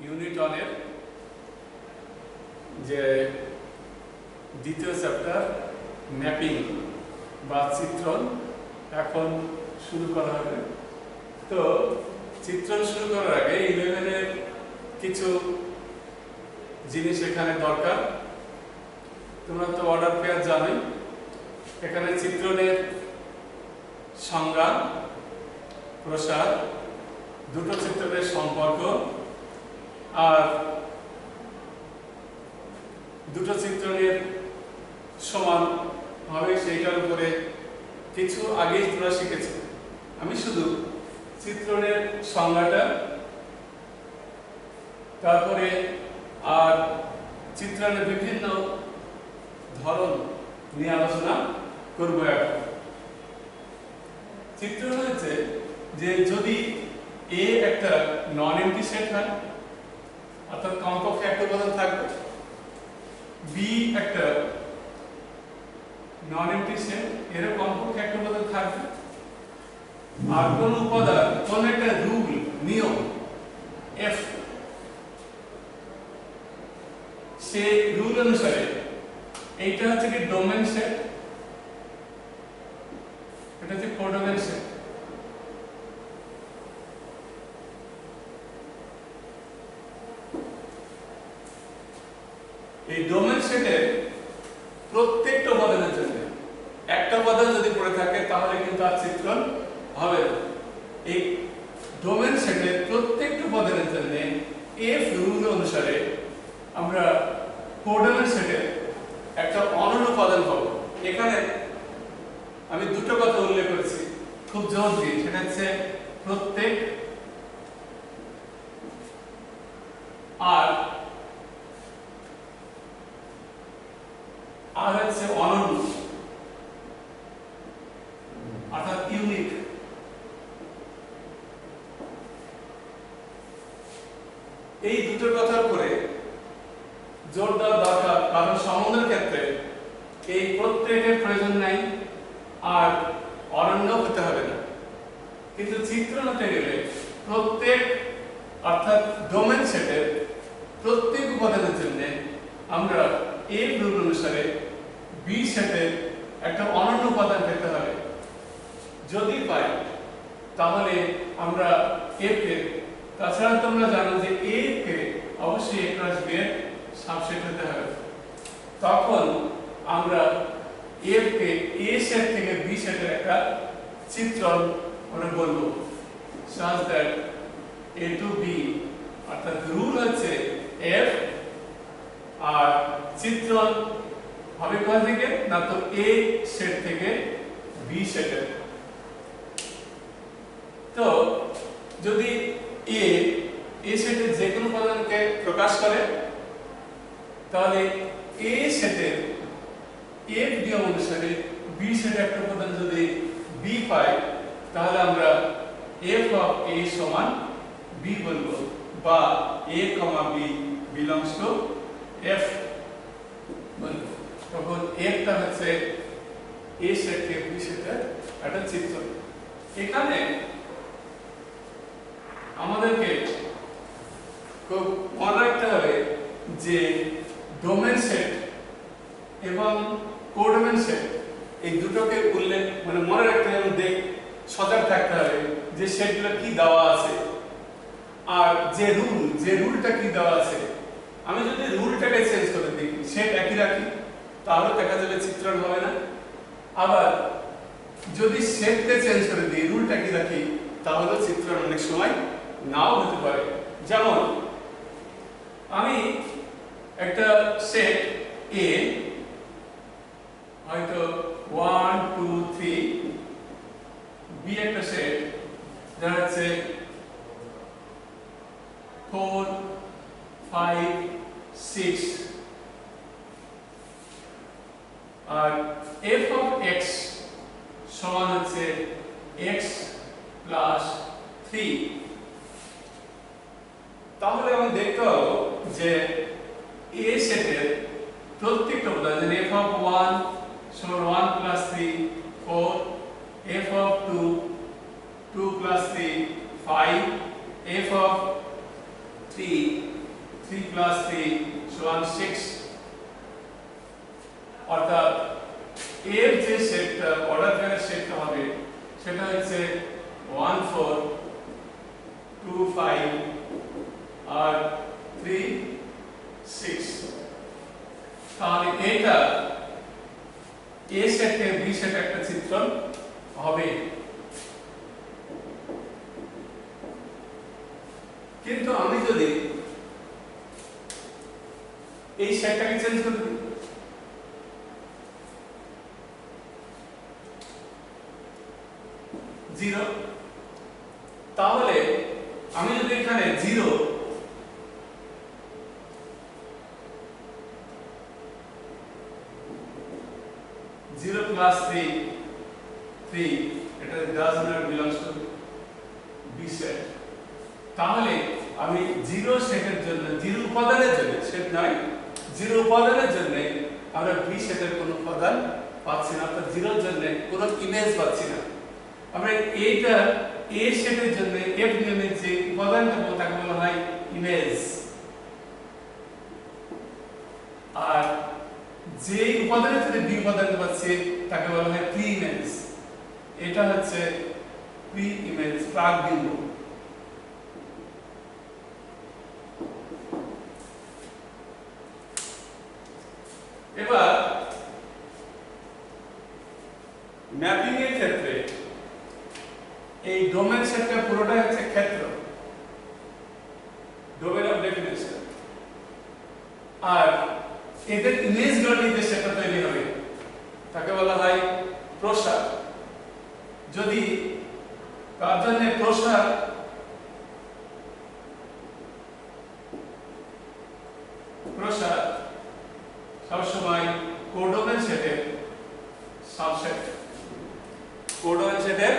Unit 1 এর যে দ্বিতীয় চ্যাপ্টার ম্যাপিং বা চিত্রণ এখন শুরু করা হবে। তো চিত্রণ শুরু করার আগে 11 এর কিছু জিনিস এখানে দরকার। তোমরা তো অর্ডার পেয়ার জানোই। এখানে চিত্রণের সংজ্ঞা, প্রসার, দুটো চিত্রণের সম্পর্ক আর দুটো চিত্রণের সমান হবে সেইটার উপরে কিছু আগেই তোমরা শিখেছো। আমি শুধু চিত্রণের সংজ্ঞাটা, তারপরে আর চিত্রণের বিভিন্ন ধরন নিয়ে আলোচনা করব। এখন চিত্রণ হচ্ছে যে যদি এ একটা নন এমটি সেট হয়, অর্থাৎ কমপক্ষে একটা উপাদান থাকবে, বি একটা নন এমটি সেট, এর কমপক্ষে একটা উপাদান থাকবে, আর কোন উপাদান কোন একটা রুল নিয়ম এফ, সে রুল অনুসারে এইটা হচ্ছে কি ডোমেন সেট, এটা হচ্ছে কোডোমেন সেট। এই ডোমেন সেটের প্রত্যেকটা উপাদানের জন্য একটা উপাদান যদি পড়ে থাকে তাহলে কিন্তু আর চিত্রণ হবে না। এই ডোমেন সেটের প্রত্যেকটা উপাদানের জন্য এফ রুল অনুসারে আমরা কোডোমেন সেটের একটা অনন্য উপাদান পাবো। এখানে আমি দুটো কথা উল্লেখ করেছি খুব জরুরি, সেটা হচ্ছে প্রত্যেক আর হচ্ছে অনন্য, অর্থাৎ ইউনিক। এই দুটো কথার উপরে জোর দেওয়া দরকার, কারণ সম্বন্ধের ক্ষেত্রে এই প্রত্যেকের প্রয়োজন নাই আর অনন্য হতে হবে না, কিন্তু চিত্রণ হতে গেলে প্রত্যেক অর্থাৎ ডোমেন সেটের প্রত্যেক উপাদানের জন্য আমরা এ রুল অনুসারে বি সেটের একটা অনন্য উপাদান পেতে হবে। যদি পাই তাহলে আমরা এ কে, তাছাড়া তোমরা জানো যে এ কে অবশ্যই এ ক্রস বি এর সাবসেট হতে হবে। তখন আমরা এ কে এ সেট থেকে বি সেটের একটা চিত্রণ আমরা বলবো, such that a to b, অর্থাৎ রুল হচ্ছে f আর চিত্রণ হবে কোথা থেকে না, তো এ সেট থেকে বি সেটের। তো যদি এ সেটের যে কোনো উপাদানকে প্রকাশ করে তাহলে এ সেটের এফ নিয়ম অনুসারে বি সেটের একটা উপাদান যদি বি পাই তাহলে আমরা এফ অফ এ সমান বি বলবো, বা এ কমা বি বিলংস টু এফ বলবো। তখন এফটা হচ্ছে এ সেট থেকে বি সেটের একটা চিত্র। এখানে আমাদেরকে খুব মনে রাখতে হবে যে ডোমেন সেট এবং কোডোমেন সেট এই দুটোকে উল্লেখ মনে রাখতে হবে, সজাগ থাকতে হবে যে সেটগুলো কি দেওয়া আছে আর যে রুলটা কি দেওয়া আছে। আমি যদি রুলটাকে চেঞ্জ করে দিই, সেট একই রাখি, তাহলে দেখা যাবে চিত্রণ হবে না। আবার যদি সেটকে চেঞ্জ করে দিই, রুলটা কি রাখি, তাহলে চিত্রণ অনেক সময় নাও হতে পারে। যেমন আমি একটা সেট এ, হয়তো 1 2 3, বি একটা সেট যার হচ্ছে 4 5 6, আর f of x সমান হচ্ছে x প্লাস 3। তাহলে আমি দেখতে পাবো যে এ সেটের প্রত্যেকটা উপাদান f of 1 সমান 1 plus 3 4, f of 2 2 plus 3 5, f of 3 3 plus 3 সমান 6 অর্থাৎ এর যে সেটটা অর্ডার পেয়ারের সেটটা হবে সেটা হচ্ছে 1 4 2 5 আর 3 6 তাহলে এটা এ সেটে বি সেটে একটা চিত্রণ হবে কিন্তু আমি যদি এই সেটটাকে চেঞ্জ করে দিই জিরো তাহলে আমি যদি এখানে 0 0 plus 3 3 এটা does not belongs to B set তাহলে আমি 0 সেটের জন্য 0 উপাদানের জন্য সেট নয় 0 উপাদানের জন্য আমরা B সেটের কোনো উপাদান পাচ্ছি না অর্থাৎ 0 এর জন্য কোনো ইমেজ পাচ্ছি না আমরা এইটা A সেটের জন্য F নিয়মের যে উপাদানটা পাবো তাকে বলা হয় ইমেজ আর যে উপাদানের সাথে বি উপাদানটা পাচ্ছি তাকে বলা হয় প্রি ইমেজ এটা হচ্ছে প্রি ইমেজ প্রাক বিন্দু এবার ম্যাপিং এর ক্ষেত্রে এই ডোমেন সেটটা পুরোটাই হচ্ছে ক্ষেত্র ডোমেন অফ ডেফিনিশন আর এদের ইমেজ নিয়ে যে সেটটা তৈরি হবে তাকে বলা হয় প্রসার যদি তার জন্য প্রসার সবসময় কোডোমেন সেটের সাবসেট কোডোমেন সেটের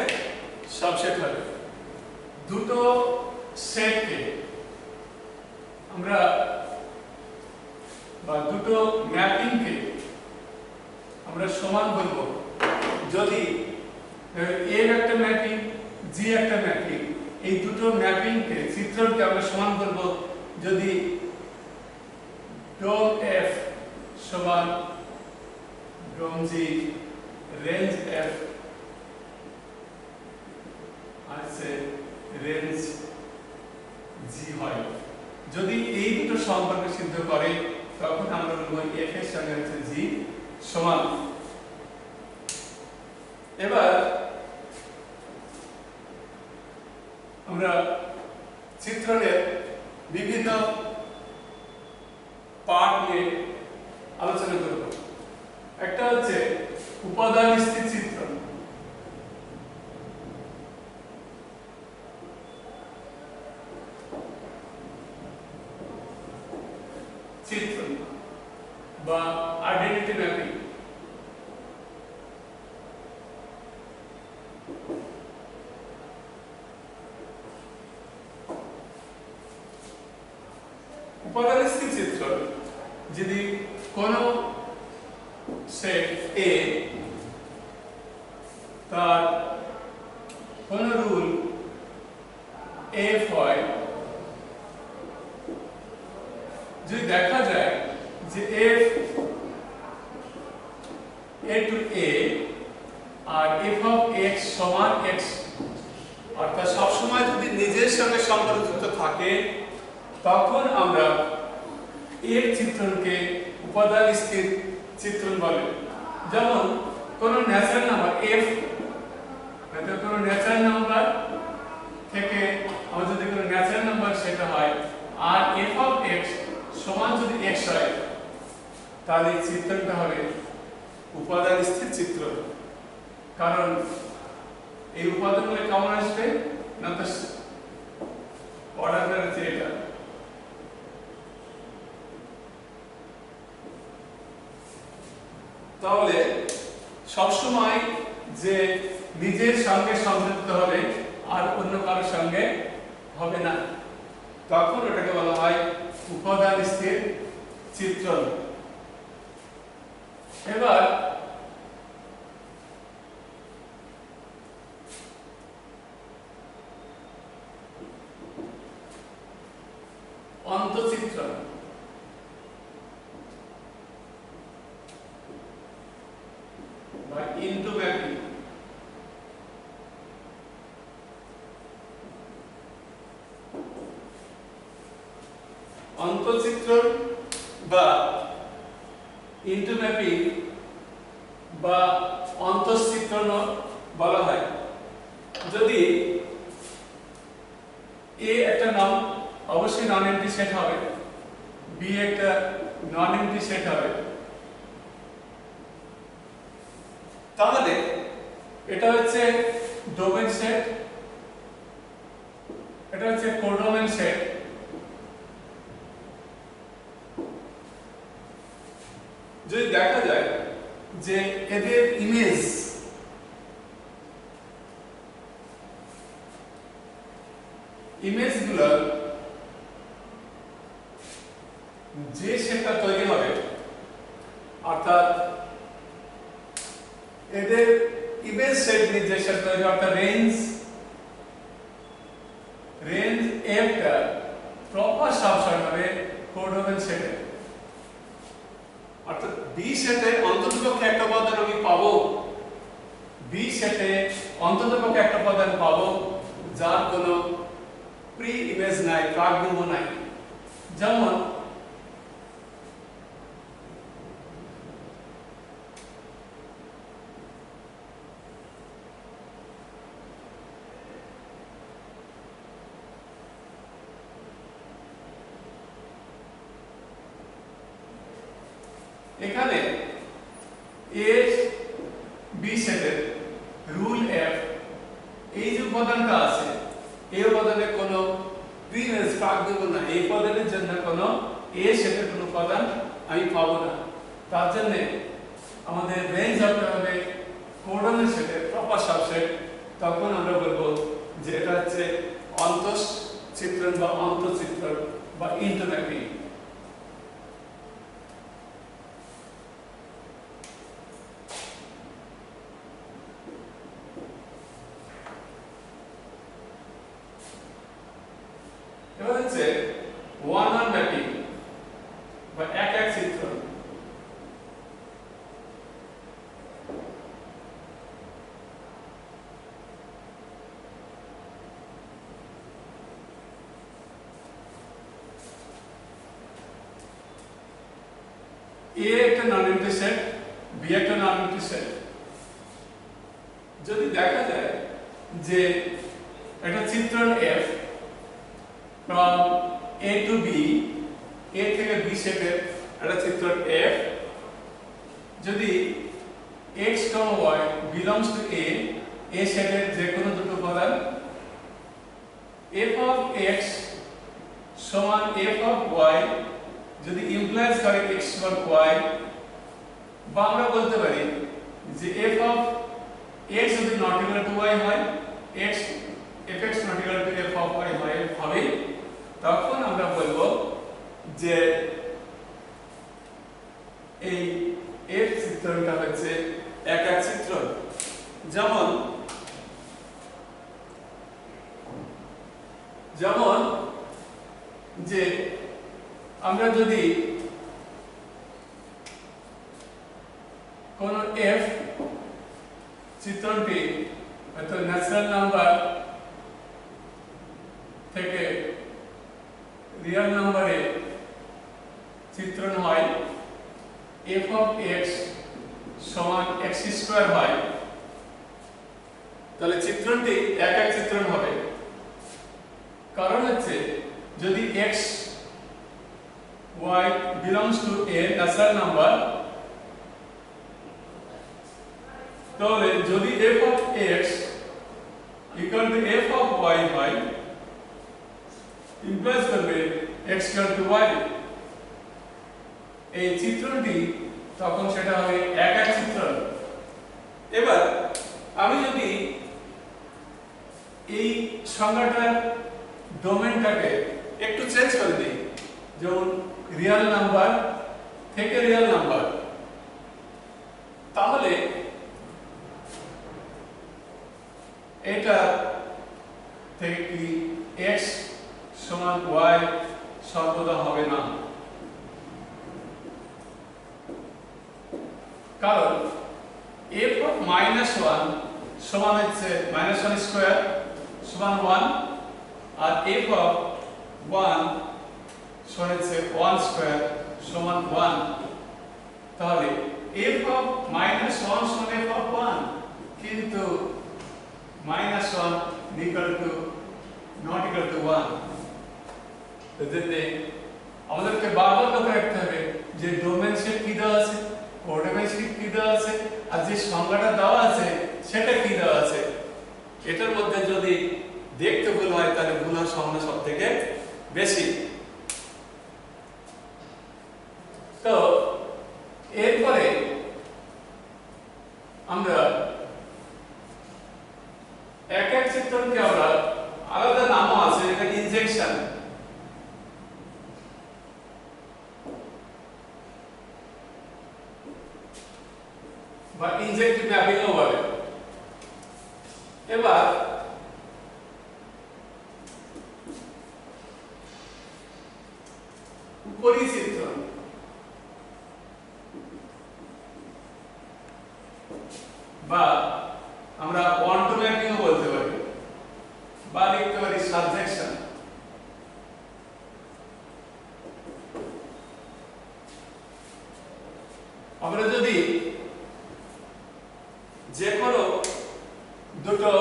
সাবসেট হবে দুটো সেটকে আমরা বা দুটো ম্যাপিংকে আমরা সমান বলব যদি এ একটা ম্যাপিং জি একটা ম্যাপিং এই দুটো ম্যাপিংকে চিত্রকে আমরা সমান করব যদি ডোম এফ সমান ডোম জি রেঞ্জ এফ আছে রেঞ্জ জি হয় যদি এই দুটো সম্পর্ক সিদ্ধ করে তখন আমরা বলবো এফ এর সঙ্গে হচ্ছে জি সমান এবার আমরা চিত্রণের বিভিন্ন পার্ট নিয়ে আলোচনা করব একটা হচ্ছে উপাদান স্থির চিত্রণ চিত্রণ বা আইডেন্টিটি ম্যাপিং উপাদান স্থির চিত্রণ যদি কোনো সেট এ তার কোন রুল এফ হয় যদি দেখা যায় যে f A to A R f of x সমান এক্স অর্থাৎ সবসময় যদি নিজের সঙ্গে সম্পর্কযুক্ত থাকে তখন আমরা এর চিত্রণকে উপাদান স্থির চিত্রণ বলে যেমন কোন ন্যাচারাল নাম্বার এফ কোন ন্যাচারাল নাম্বার থেকে আমরা যদি কোন ন্যাচারাল নাম্বার সেটা হয় আর এফ অফ এক্স সমান যদি এক্স হয় তাহলে এই চিত্রণটা হবে উপাদান স্থির চিত্রণ কারণ এই উপাদানগুলো কেমন আসবে না তো অর্ডার হচ্ছে এটা তাহলে সবসময় যে নিজের সঙ্গে সংযুক্ত হবে আর অন্য কারোর সঙ্গে হবে না তখন ওটাকে বলা হয় উপাদান স্থির চিত্রণ এবার অন্তঃ অন্তঃচিত্রণ বা ইনটু ম্যাপিং অন্তঃচিত্রণ বা ইনটু ম্যাপিং বা অন্তঃচিত্রণ বলা হয় যদি এ একটা নাম অবশ্যই নন এমপ্টি সেট হবে, বি একটা নন এমপ্টি সেট হবে, তাহলে এটা হচ্ছে ডোমেন সেট, এটা হচ্ছে কোডোমেন সেট। যদি দেখা যায় যে এদের ইমেজগুলো যে সেটটা তৈরি হবে, অর্থাৎ এদের ইমেজ সেট নিয়ে যে সেট তৈরি হবে, অর্থাৎ রেঞ্জ এফটা প্রপার সাবসেট হবে কোডোমেন সেটে। অর্থাৎ বি সেটে অন্ততপক্ষে একটা উপাদান আমি পাবো, বি সেটে অন্ততপক্ষে একটা উপাদান পাবো যার কোনো প্রি ইমেজ নাই, প্রাগবিম্ব নাই। যেমন এখানে এ বি সেটের রুল এফ, এই যে উপাদানটা আছে এই উপাদানে কোনো প্রি ইমেজ প্রাগবিম্ব নাই, এই উপাদানের জন্য কোনো এ সেটের কোনো উপাদান আমি পাবো না। তার জন্য আমাদের রেঞ্জ হতে হবে কোডোমেন সেটের প্রপার সাবসেট। তখন আমরা বলবো যে এটা হচ্ছে অন্তঃচিত্রণ বা অন্তঃচিত্রণ বা ইনটু ম্যাপিং। এবার হচ্ছে ওয়ান ওয়ান ম্যাপিং বা এক এক চিত্রণ। এ একটা নন এমপ্টি সেট, বি একটা নন এমপ্টি সেট। যদি দেখা যায় যে একটা চিত্রণ F from A to B, A থেকে B সেটের একটা চিত্রণ F, যদি x, y belongs to A সেটের যে কোনো দুটো উপাদান, f of x সমান f of y যদি ইমপ্লাইজ করে x সমান y, বা আমরা বলতে পারি যে f of x যদি নট ইকুয়াল টু y হয়, fx not equal to f of y হবে, তখন আমরা বলবো যে এই f চিত্রণটা হচ্ছে এক এক চিত্রণ। যেমন যে আমরা যদি কোন f চিত্রণটি হয়তো ন্যাচারাল নাম্বার থেকে রিয়েল নাম্বারে চিত্রণ হয়, f of x সমান x স্কয়ার হয়, তাহলে চিত্রণটি এক এক চিত্রণ হবে। কারণ হচ্ছে যদি x y belongs to a natural number, তাহলে যদি f of x equal to f of y হয়, ইমপ্লাইজ করবে x equal to y, এই চিত্রণটি তখন সেটা হবে এক এক চিত্রণ। এবার আমি যদি এই সংজ্ঞাটার ডোমেনটাকে একটু চেঞ্জ করে দিই, যেমন রিয়েল নাম্বার থেকে রিয়েল নাম্বার, তাহলে এটা থেকে কি x সমান y সর্বদা হবে না, কারণ f of -1 সমান হচ্ছে -1 স্কয়ার সমান 1 আর f of 1 সমান হচ্ছে 1 স্কয়ার সমান 1। তাহলে f of -1 সমান f of 1, কিন্তু -1 not equal to 1। তো যদি আমাদেরকে বারবার লক্ষ্য রাখতে হবে যে ডোমেন শেপ কি দেওয়া আছে, কোঅর্ডিনেট শেপ কি দেওয়া আছে, আর যে সংজ্ঞাটা দেওয়া আছে সেটা কি দেওয়া আছে। এটার মধ্যে যদি দেখতে ভুল হয় তাহলে ভুল হওয়ার সম্ভাবনা সবথেকে বেশি। তো এরপরে আমরা এক এক চিত্রণকে আমরা আলাদা নামও আছে, এটা ইনজেকশন বা ইনজেক্টিভ ম্যাপিংও বলে। এবার উপরি চিত্রণ বা আমরা ওয়ান টু ম্যাপিংও বলতে পারি বা লিখতে পারি সাবজেকশন। আমরা যদি যে কোনো দুটো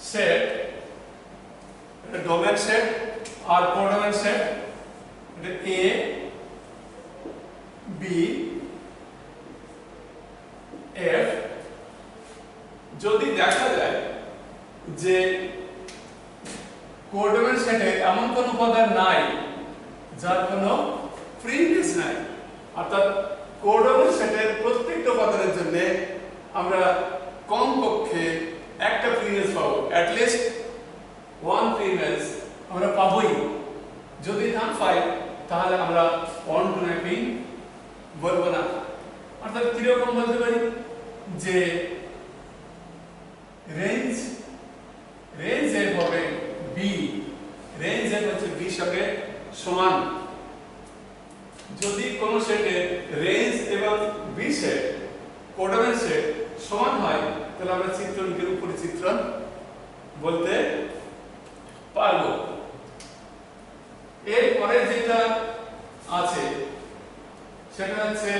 সেট, এটা ডোমেন সেট আর কোডোমেন সেট, এটা এ বি এফ, যদি দেখা যায় যে কোডোমেন সেটে এমন কোনো উপাদান নাই যার কোনো ফ্রি স্পেস নাই, অর্থাৎ কোডোমেন সেটের প্রত্যেকটা উপাদানের জন্য আমরা কমপক্ষে একটা ফ্রি স্পেস পাবো, at least one free space আমরা পাবোই। যদি না পাই তাহলে আমরা ওয়ান টু ম্যাপিং বলবো না। অর্থাৎ কিরকম বলতে পারি যে রেঞ্জ এর হবে বি, রেঞ্জ এর হচ্ছে বি সঙ্গে সমান। যদি কোন সেটের রেঞ্জ এবং বি সেট কোডোমেন সেট সমান হয় তাহলে আমরা চিত্রণকে উপরি চিত্রণ বলতে পারবো। এরপরে যেটা আছে সেটা হচ্ছে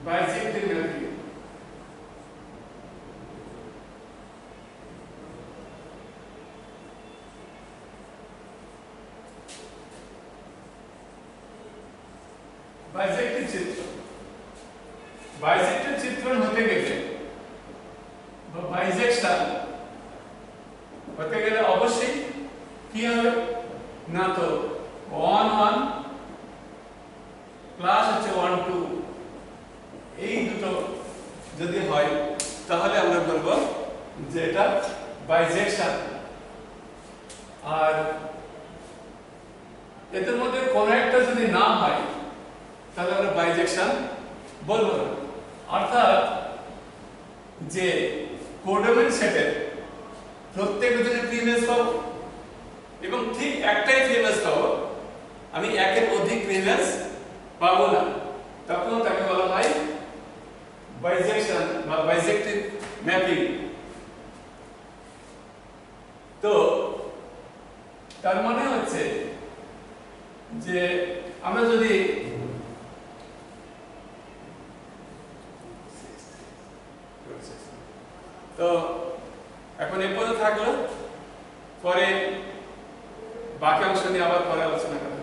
বাইজেক্টিভ ম্যাপিং। বাইজেক্টিভ চিত্রণ, বাইজেক্টিভ চিত্রণ হতে গেলে বা বাইজেকশন হতে গেলে অবশ্যই কি হবে না, তো 1 1 প্লাস হচ্ছে 1 2 এই দুটো যদি হয় তাহলে আমরা বলবো যে এটা বাইজেকশন। আর এদের মধ্যে কোন একটা যদি না হয় তাহলে আমরা বাইজেকশন বলবো না। অর্থাৎ যে কোডোমেন সেটের প্রত্যেক জনের ফ্রি স্পেস পাবো এবং ঠিক একটাই ফ্রি স্পেস পাবো, আমি একের অধিক ফ্রি স্পেস পাবো না, তখন তাকে বলা হয় বাইজেকশন বা বাইজেক্টিভ ম্যাপিং। তো তার মানে হচ্ছে যে আমরা যদি তো এখন এই পর্যন্ত থাকলো, পরে বাকি অংশ নিয়ে আবার পরে আলোচনা করা।